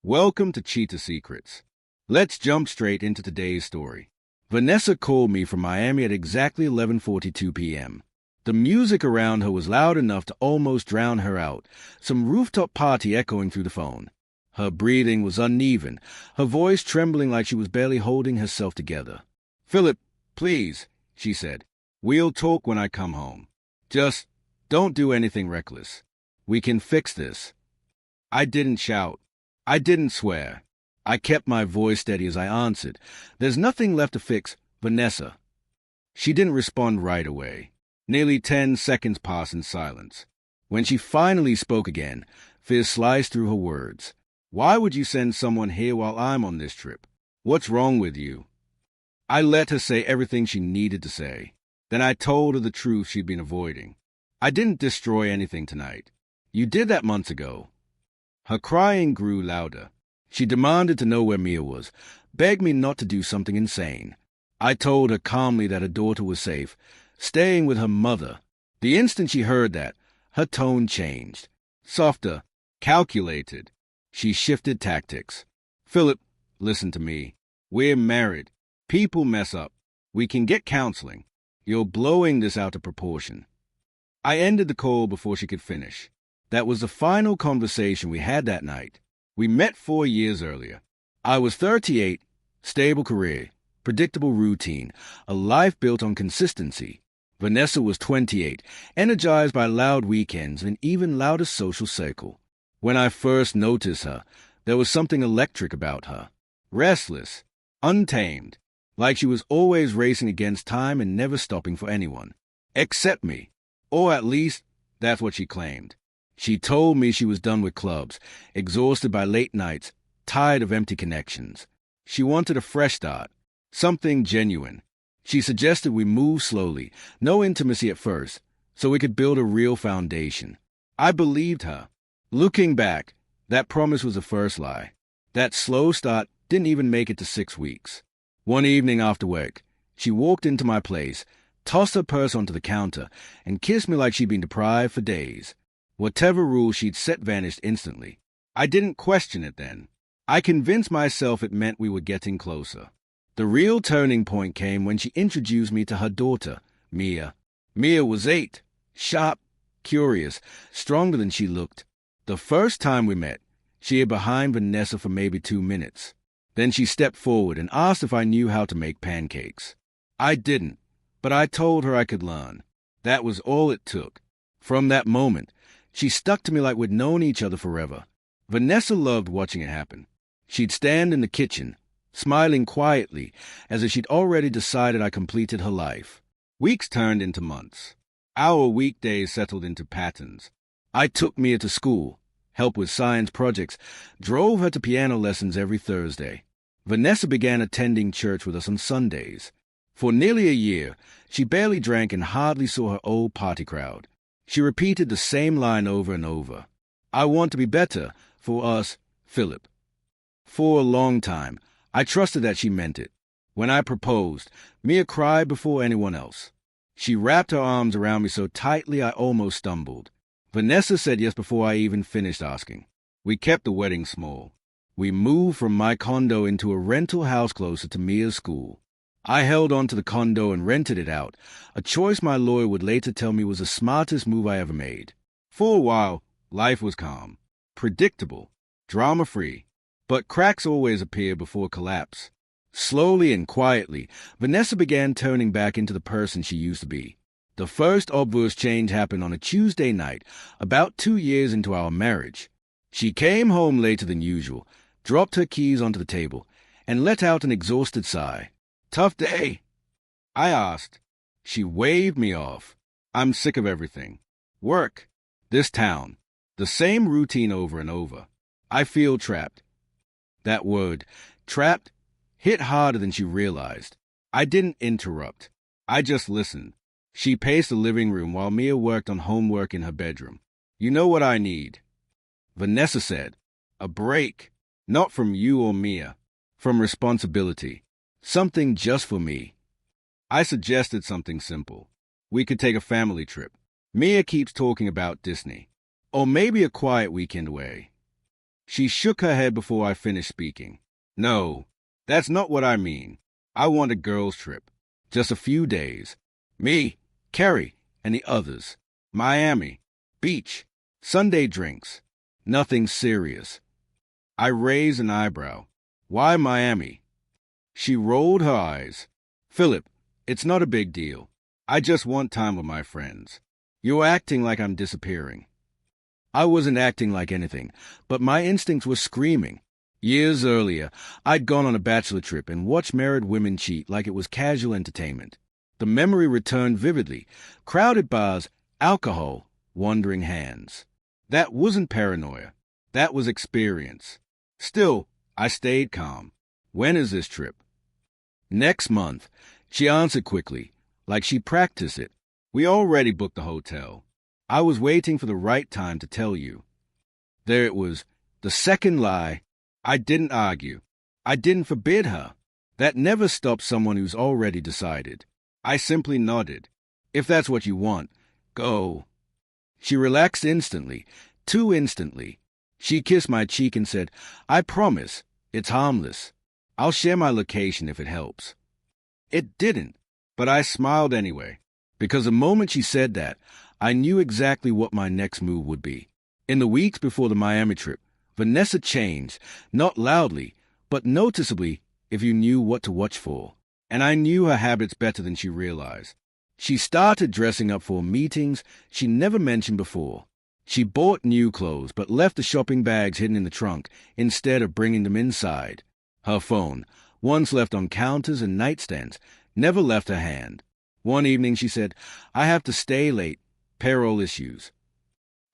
Welcome to Cheetah Secrets. Let's jump straight into today's story. Vanessa called me from Miami at exactly 11:42 p.m. The music around her was loud enough to almost drown her out, some rooftop party echoing through the phone. Her breathing was uneven, her voice trembling like she was barely holding herself together. "Phillip, please," she said. "We'll talk when I come home. Just don't do anything reckless. We can fix this." I didn't shout. I didn't swear. I kept my voice steady as I answered. "There's nothing left to fix, Vanessa." She didn't respond right away. Nearly 10 seconds passed in silence. When she finally spoke again, fear sliced through her words. "Why would you send someone here while I'm on this trip? What's wrong with you?" I let her say everything she needed to say. Then I told her the truth she'd been avoiding. "I didn't destroy anything tonight. You did that months ago." Her crying grew louder. She demanded to know where Mia was, begged me not to do something insane. I told her calmly that her daughter was safe, staying with her mother. The instant she heard that, her tone changed. Softer, calculated. She shifted tactics. "Phillip, listen to me. We're married. People mess up. We can get counseling. You're blowing this out of proportion." I ended the call before she could finish. That was the final conversation we had that night. We met 4 years earlier. I was 38, stable career, predictable routine, a life built on consistency. Vanessa was 28, energized by loud weekends and an even louder social circle. When I first noticed her, there was something electric about her. Restless, untamed, like she was always racing against time and never stopping for anyone. Except me. Or at least, that's what she claimed. She told me she was done with clubs, exhausted by late nights, tired of empty connections. She wanted a fresh start, something genuine. She suggested we move slowly, no intimacy at first, so we could build a real foundation. I believed her. Looking back, that promise was the first lie. That slow start didn't even make it to 6 weeks. One evening after work, she walked into my place, tossed her purse onto the counter, and kissed me like she'd been deprived for days. Whatever rule she'd set vanished instantly. I didn't question it then. I convinced myself it meant we were getting closer. The real turning point came when she introduced me to her daughter, Mia. Mia was 8, sharp, curious, stronger than she looked. The first time we met, she hid behind Vanessa for maybe 2 minutes. Then she stepped forward and asked if I knew how to make pancakes. I didn't, but I told her I could learn. That was all it took. From that moment, she stuck to me like we'd known each other forever. Vanessa loved watching it happen. She'd stand in the kitchen, smiling quietly, as if she'd already decided I completed her life. Weeks turned into months. Our weekdays settled into patterns. I took Mia to school, helped with science projects, drove her to piano lessons every Thursday. Vanessa began attending church with us on Sundays. For nearly a year, she barely drank and hardly saw her old party crowd. She repeated the same line over and over. "I want to be better for us, Phillip." For a long time, I trusted that she meant it. When I proposed, Mia cried before anyone else. She wrapped her arms around me so tightly I almost stumbled. Vanessa said yes before I even finished asking. We kept the wedding small. We moved from my condo into a rental house closer to Mia's school. I held on to the condo and rented it out, a choice my lawyer would later tell me was the smartest move I ever made. For a while, life was calm, predictable, drama-free, but cracks always appear before collapse. Slowly and quietly, Vanessa began turning back into the person she used to be. The first obvious change happened on a Tuesday night, about 2 years into our marriage. She came home later than usual, dropped her keys onto the table, and let out an exhausted sigh. "Tough day?" I asked. She waved me off. "I'm sick of everything. Work. This town. The same routine over and over. I feel trapped." That word, trapped, hit harder than she realized. I didn't interrupt. I just listened. She paced the living room while Mia worked on homework in her bedroom. "You know what I need," Vanessa said. "A break. Not from you or Mia. From responsibility. Something just for me." I suggested something simple. We could take a family trip. Mia keeps talking about Disney. Or maybe a quiet weekend away. She shook her head before I finished speaking. No, that's not what I mean. I want a girls' trip. Just a few days. Me, Carrie, and the others. Miami. Beach. Sunday drinks. Nothing serious. I raised an eyebrow. Why Miami? She rolled her eyes. Phillip, it's not a big deal. I just want time with my friends. You're acting like I'm disappearing. I wasn't acting like anything, but my instincts were screaming. Years earlier, I'd gone on a bachelor trip and watched married women cheat like it was casual entertainment. The memory returned vividly. Crowded bars, alcohol, wandering hands. That wasn't paranoia. That was experience. Still, I stayed calm. When is this trip? Next month. She answered quickly, like she practiced it. We already booked the hotel. I was waiting for the right time to tell you. There it was, the second lie. I didn't argue. I didn't forbid her. That never stops someone who's already decided. I simply nodded. If that's what you want, go. She relaxed instantly, too instantly. She kissed my cheek and said, I promise, it's harmless. I'll share my location if it helps. It didn't, but I smiled anyway, because the moment she said that, I knew exactly what my next move would be. In the weeks before the Miami trip, Vanessa changed, not loudly, but noticeably if you knew what to watch for. And I knew her habits better than she realized. She started dressing up for meetings she never mentioned before. She bought new clothes but left the shopping bags hidden in the trunk instead of bringing them inside. Her phone, once left on counters and nightstands, never left her hand. One evening she said, I have to stay late. Payroll issues.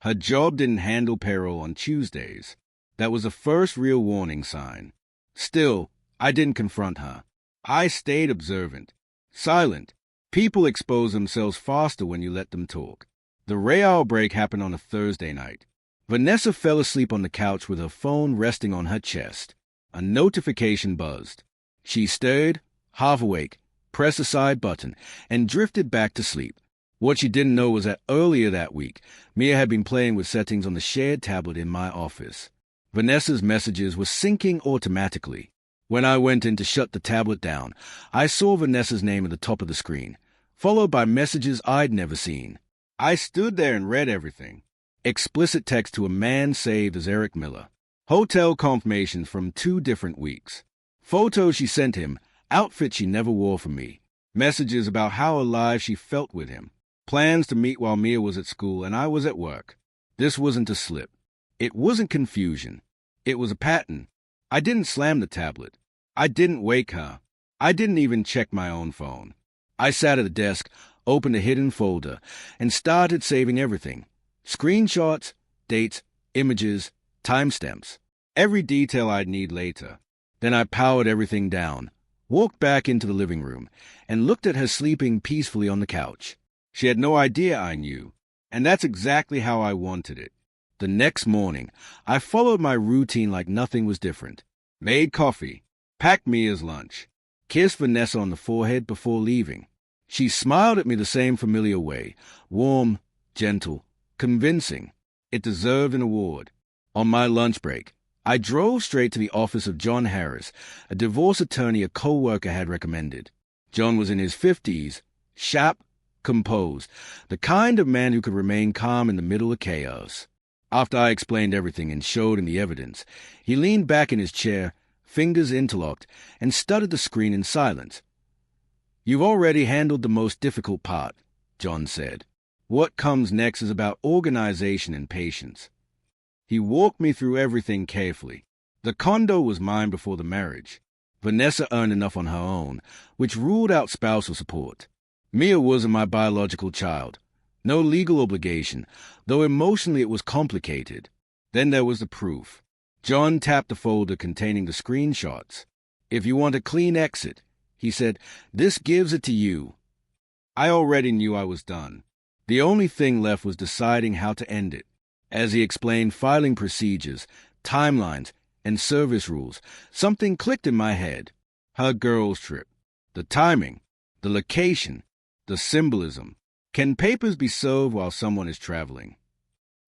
Her job didn't handle payroll on Tuesdays. That was the first real warning sign. Still, I didn't confront her. I stayed observant, silent. People expose themselves faster when you let them talk. The real break happened on a Thursday night. Vanessa fell asleep on the couch with her phone resting on her chest. A notification buzzed. She stirred, half awake, pressed the side button, and drifted back to sleep. What she didn't know was that earlier that week, Mia had been playing with settings on the shared tablet in my office. Vanessa's messages were syncing automatically. When I went in to shut the tablet down, I saw Vanessa's name at the top of the screen, followed by messages I'd never seen. I stood there and read everything. Explicit text to a man saved as Eric Miller. Hotel confirmations from 2 different weeks. Photos she sent him, outfits she never wore for me. Messages about how alive she felt with him. Plans to meet while Mia was at school and I was at work. This wasn't a slip. It wasn't confusion. It was a pattern. I didn't slam the tablet. I didn't wake her. I didn't even check my own phone. I sat at the desk, opened a hidden folder, and started saving everything. Screenshots, dates, images, timestamps. Every detail I'd need later. Then I powered everything down, walked back into the living room, and looked at her sleeping peacefully on the couch. She had no idea I knew, and that's exactly how I wanted it. The next morning, I followed my routine like nothing was different. Made coffee, packed Mia's lunch, kissed Vanessa on the forehead before leaving. She smiled at me the same familiar way, warm, gentle, convincing. It deserved an award. On my lunch break, I drove straight to the office of John Harris, a divorce attorney a co-worker had recommended. John was in his 50s, sharp, composed, the kind of man who could remain calm in the middle of chaos. After I explained everything and showed him the evidence, he leaned back in his chair, fingers interlocked, and studied the screen in silence. You've already handled the most difficult part, John said. What comes next is about organization and patience. He walked me through everything carefully. The condo was mine before the marriage. Vanessa earned enough on her own, which ruled out spousal support. Mia wasn't my biological child. No legal obligation, though emotionally it was complicated. Then there was the proof. John tapped the folder containing the screenshots. If you want a clean exit, he said, this gives it to you. I already knew I was done. The only thing left was deciding how to end it. As he explained filing procedures, timelines, and service rules, something clicked in my head. Her girls' trip. The timing. The location. The symbolism. Can papers be served while someone is traveling?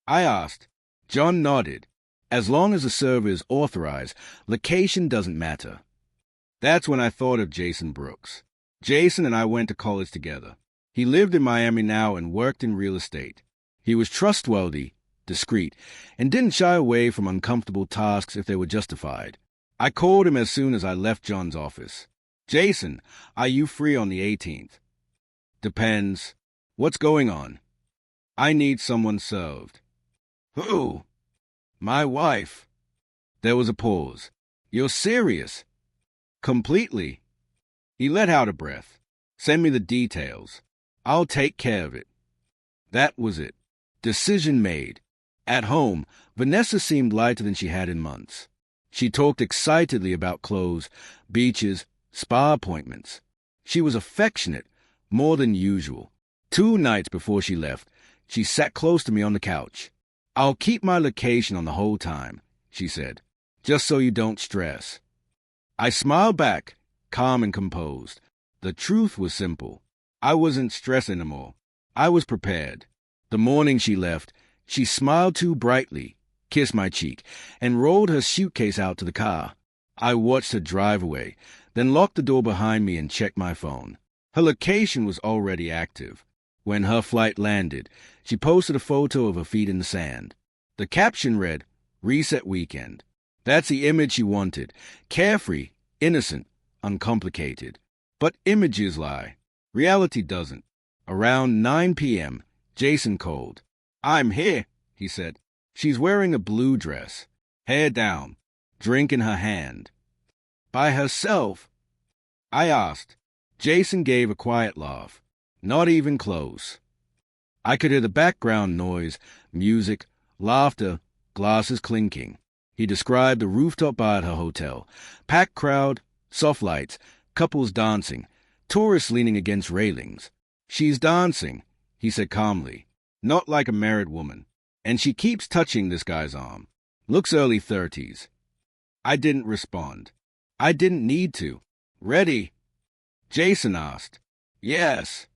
I asked. John nodded. As long as the server is authorized, location doesn't matter. That's when I thought of Jason Brooks. Jason and I went to college together. He lived in Miami now and worked in real estate. He was trustworthy, discreet, and didn't shy away from uncomfortable tasks if they were justified. I called him as soon as I left John's office. Jason, are you free on the 18th? Depends. What's going on? I need someone served. Who? My wife. There was a pause. You're serious? Completely. He let out a breath. Send me the details. I'll take care of it. That was it. Decision made. At home, Vanessa seemed lighter than she had in months. She talked excitedly about clothes, beaches, spa appointments. She was affectionate, more than usual. 2 nights before she left, she sat close to me on the couch. I'll keep my location on the whole time, she said, just so you don't stress. I smiled back, calm and composed. The truth was simple. I wasn't stressed anymore. I was prepared. The morning she left, she smiled too brightly, kissed my cheek, and rolled her suitcase out to the car. I watched her drive away, then locked the door behind me and checked my phone. Her location was already active. When her flight landed, she posted a photo of her feet in the sand. The caption read, "Reset Weekend." That's the image she wanted. Carefree, innocent, uncomplicated. But images lie. Reality doesn't. Around 9 p.m., Jason called. "I'm here," he said. She's wearing a blue dress, hair down, drink in her hand. By herself? I asked. Jason gave a quiet laugh. Not even close. I could hear the background noise, music, laughter, glasses clinking. He described the rooftop bar at her hotel. Packed crowd, soft lights, couples dancing, tourists leaning against railings. She's dancing, he said calmly, not like a married woman. And she keeps touching this guy's arm. Looks early 30s. I didn't respond. I didn't need to. Ready? Jason asked. Yes.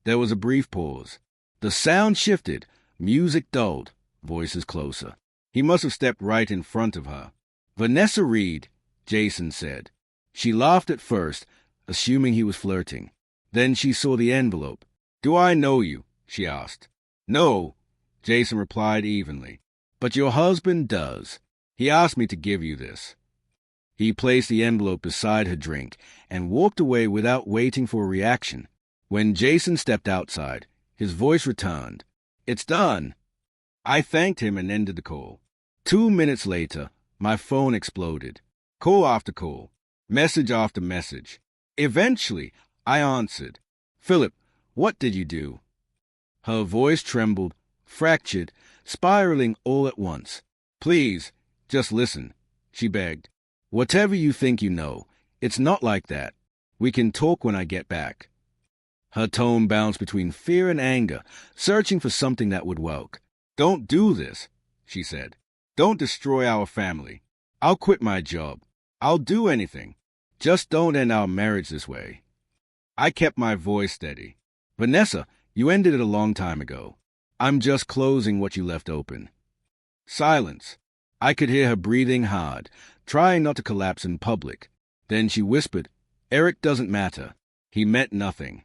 There was a brief pause. The sound shifted, music dulled, voices closer. He must have stepped right in front of her. Vanessa Reed, Jason said. She laughed at first, assuming he was flirting. Then she saw the envelope. Do I know you? She asked. No, Jason replied evenly. But your husband does. He asked me to give you this. He placed the envelope beside her drink and walked away without waiting for a reaction. When Jason stepped outside, his voice returned. It's done. I thanked him and ended the call. 2 minutes later, my phone exploded. Call after call, message after message. Eventually, I answered. Phillip, what did you do? Her voice trembled, fractured, spiraling all at once. Please, just listen, she begged. Whatever you think you know, it's not like that. We can talk when I get back. Her tone bounced between fear and anger, searching for something that would work. Don't do this, she said. Don't destroy our family. I'll quit my job. I'll do anything. Just don't end our marriage this way. I kept my voice steady. Vanessa, you ended it a long time ago. I'm just closing what you left open. Silence. I could hear her breathing hard, trying not to collapse in public. Then she whispered, Eric doesn't matter. He meant nothing.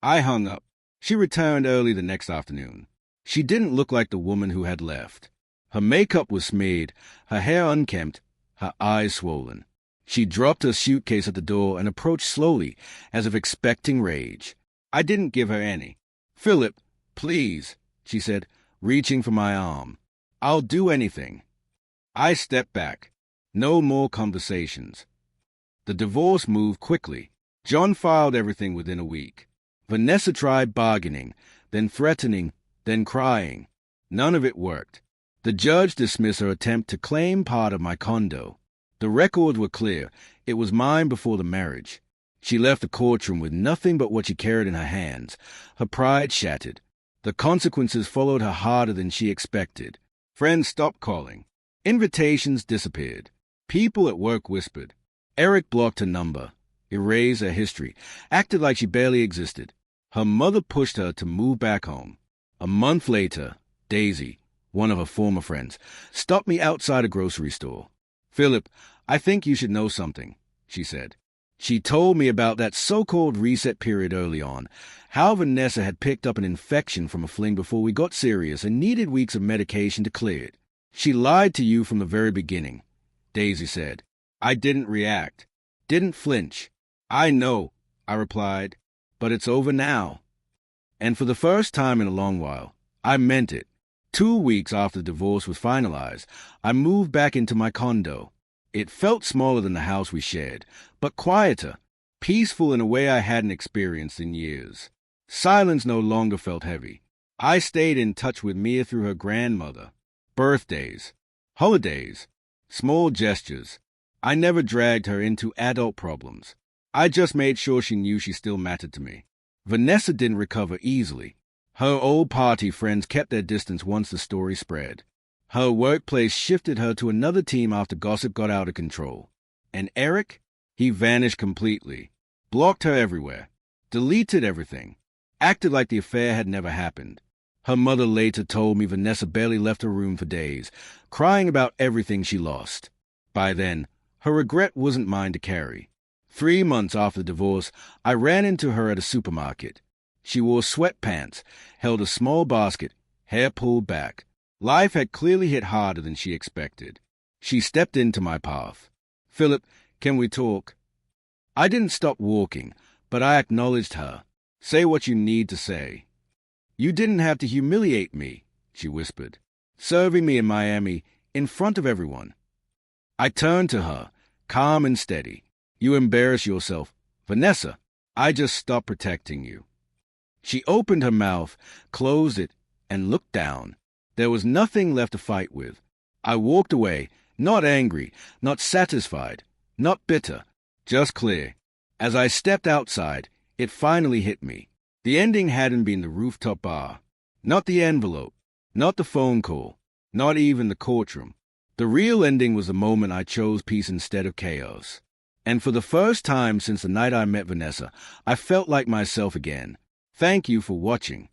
I hung up. She returned early the next afternoon. She didn't look like the woman who had left. Her makeup was smeared, her hair unkempt, her eyes swollen. She dropped her suitcase at the door and approached slowly, as if expecting rage. I didn't give her any. Phillip, please, she said, reaching for my arm. I'll do anything. I stepped back. No more conversations. The divorce moved quickly. John filed everything within a week. Vanessa tried bargaining, then threatening, then crying. None of it worked. The judge dismissed her attempt to claim part of my condo. The records were clear. It was mine before the marriage. She left the courtroom with nothing but what she carried in her hands. Her pride shattered. The consequences followed her harder than she expected. Friends stopped calling. Invitations disappeared. People at work whispered. Eric blocked her number, erased her history, acted like she barely existed. Her mother pushed her to move back home. A month later, Daisy, one of her former friends, stopped me outside a grocery store. "Phillip, I think you should know something," she said. She told me about that so-called reset period early on, how Vanessa had picked up an infection from a fling before we got serious and needed weeks of medication to clear it. "She lied to you from the very beginning," Daisy said. I didn't react, didn't flinch. "I know," I replied, "but it's over now." And for the first time in a long while, I meant it. 2 weeks after the divorce was finalized, I moved back into my condo. It felt smaller than the house we shared, but quieter, peaceful in a way I hadn't experienced in years. Silence no longer felt heavy. I stayed in touch with Mia through her grandmother. Birthdays, holidays, small gestures. I never dragged her into adult problems. I just made sure she knew she still mattered to me. Vanessa didn't recover easily. Her old party friends kept their distance once the story spread. Her workplace shifted her to another team after gossip got out of control. And Eric? He vanished completely. Blocked her everywhere. Deleted everything. Acted like the affair had never happened. Her mother later told me Vanessa barely left her room for days, crying about everything she lost. By then, her regret wasn't mine to carry. 3 months after the divorce, I ran into her at a supermarket. She wore sweatpants, held a small basket, hair pulled back. Life had clearly hit harder than she expected. She stepped into my path. "Phillip, can we talk?" I didn't stop walking, but I acknowledged her. "Say what you need to say." "You didn't have to humiliate me," she whispered, serving me in Miami in front of everyone. I turned to her, calm and steady. "You embarrass yourself. Vanessa, I just stopped protecting you." She opened her mouth, closed it, and looked down. There was nothing left to fight with. I walked away, not angry, not satisfied, not bitter, just clear. As I stepped outside, it finally hit me. The ending hadn't been the rooftop bar, not the envelope, not the phone call, not even the courtroom. The real ending was the moment I chose peace instead of chaos. And for the first time since the night I met Vanessa, I felt like myself again. Thank you for watching.